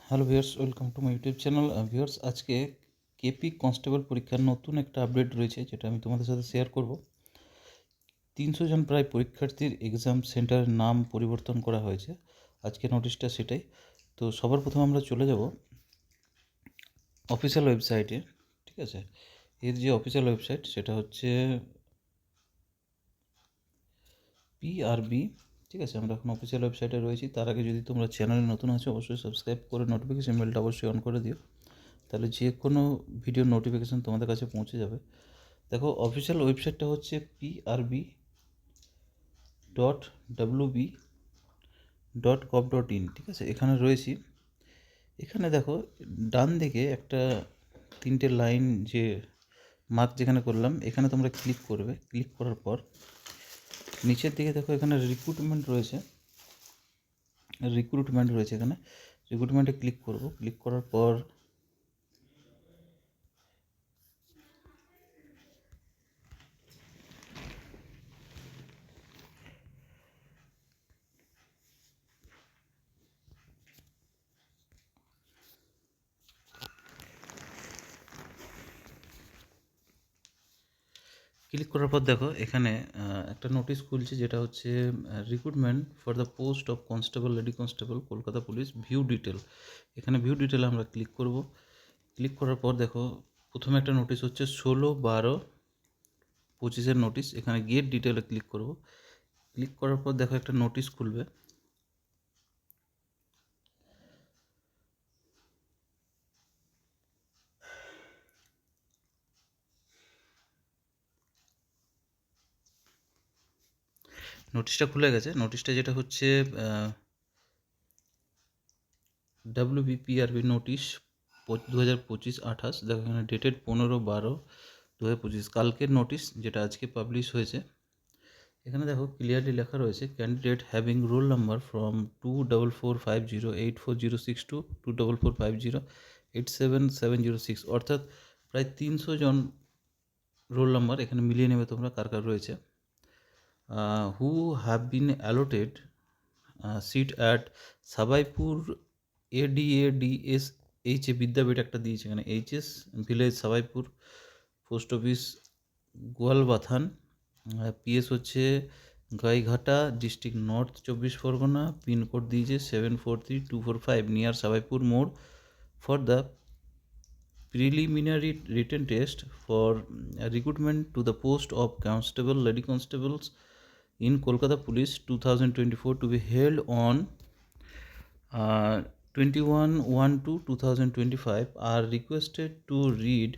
Hello viewers, welcome to my YouTube channel. Viewers, আজকে KP constable পরীক্ষার নতুন একটা আপডেট রয়েছে, যেটা আমি তোমাদের সাথে শেয়ার করব। 300 জন প্রায় পরীক্ষার্থীর এক্সাম সেন্টারের নাম পরিবর্তন করা হয়েছে। আজকে নোটিশটা সেটাই। তো সবার প্রথমে আমরা চলে যাব অফিসিয়াল ওয়েবসাইটে। ঠিক আছে, এর যে অফিসিয়াল ওয়েবসাইট সেটা হচ্ছে পিআরবি। ঠিক আছে, আমরা এখন অফিসিয়াল ওয়েবসাইটে রয়েছি। তার আগে যদি তোমরা চ্যানেলে নতুন আছো, অবশ্যই সাবস্ক্রাইব করে নোটিফিকেশন বেলটা অবশ্যই অন করে দিও, তাহলে যে কোনো ভিডিওর নোটিফিকেশান তোমাদের কাছে পৌঁছে যাবে। দেখো, অফিসিয়াল ওয়েবসাইটটা হচ্ছে prb.wb.gov.in। ঠিক আছে, এখানে রয়েছি। এখানে দেখো ডান দিকে একটা 3টে লাইন যে মার্ক যেখানে করলাম, এখানে তোমরা ক্লিক করবে। ক্লিক করার পর নিচের দিকে দেখো এখানে রিক্রুটমেন্ট রয়েছে। এখানে রিক্রুটমেন্টে ক্লিক করব। ক্লিক করার পর দেখো এখানে একটা নোটিশ খুলছে, যেটা হচ্ছে recruitment for the post of constable, lady constable, Kolkata police, view detail. এখানে ভিউ ডিটেলে আমরা ক্লিক করব। ক্লিক করার পর দেখো প্রথমে একটা নোটিশ হচ্ছে 16/12/25 নোটিশ। এখানে গেট ডিটেলে ক্লিক করব। ক্লিক করার পর দেখো একটা নোটিশ খুলবে। নোটিশটা খুলে গেছে। নোটিশটা যেটা হচ্ছে WBPRB নোটিশ 2025-28। দেখো এখানে ডেটেড 15/12/2025, কালকের নোটিশ, যেটা আজকে পাবলিশ হয়েছে। এখানে দেখো ক্লিয়ারলি লেখা রয়েছে, candidate having roll number from 244508406 to 24450877006, অর্থাৎ প্রায় 300 জন রোল নাম্বার এখানে মিলিয়ে নেবে তোমরা কার কার রয়েছে। Who have been allotted seat at Sabaipur ADADSH Vidyapith একটা দিয়েছে এখানে, HS village Sabaipur, post office Goalbathan, PS হচ্ছে Gaighata, district north 24 Pargana, pincode দিয়েছে 743245, নিয়ার সাবাইপুর মোড়, for the preliminary written test for recruitment to the post of constable, lady constables in Kolkata Police 2024 to be held on 21/1/2025 are requested to read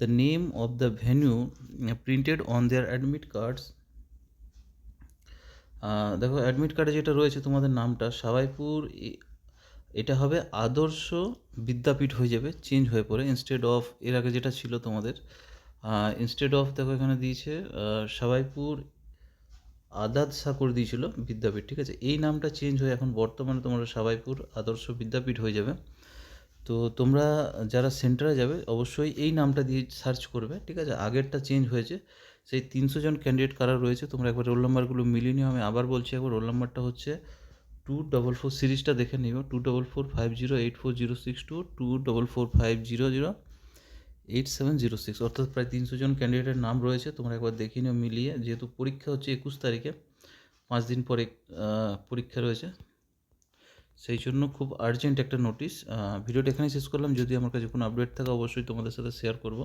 the name of the venue printed on their admit cards. দেখো admit কার্ডে যেটা রয়েছে তোমাদের নামটা সাবাইপুর, এটা হবে আদর্শ বিদ্যাপীঠ হয়ে যাবে, চেঞ্জ হয়ে পড়ে। ইনস্টেড অফ, এর আগে যেটা ছিল তোমাদের, ইনস্টেড অফ দেখো এখানে দিয়েছে সাবাইপুর আদাদ সাকর দিয়েছিল বিদ্যাপীঠ। ঠিক আছে, এই নামটা চেঞ্জ হয়ে এখন বর্তমানে তোমরা সাবাইপুর আদর্শ বিদ্যাপীঠ হয়ে যাবে। তো তোমরা যারা সেন্টারে যাবে অবশ্যই এই নামটা দিয়ে সার্চ করবে। ঠিক আছে, আগেরটা চেঞ্জ হয়েছে। সেই 300 জন ক্যান্ডিডেট কারা রয়েছে তোমরা একবার রোল নাম্বারগুলো মিলিয়ে নিও। আমি আবার বলছি, একবার রোল নাম্বারটা হচ্ছে 244, সিরিজটা দেখে নিও, 244508406 টু 24450087006, অর্থাৎ প্রায় 300 জন ক্যান্ডিডেটের নাম রয়েছে। তোমরা একবার দেখে নিও মিলিয়ে, যেহেতু পরীক্ষা হচ্ছে 21 তারিখে, 5 দিন পরে পরীক্ষা রয়েছে, সেই জন্য খুব আর্জেন্ট একটা নোটিশ। ভিডিওটা এখানেই শেষ করলাম। যদি আমার কাছে কোনো আপডেট থাকে অবশ্যই তোমাদের সাথে শেয়ার করব।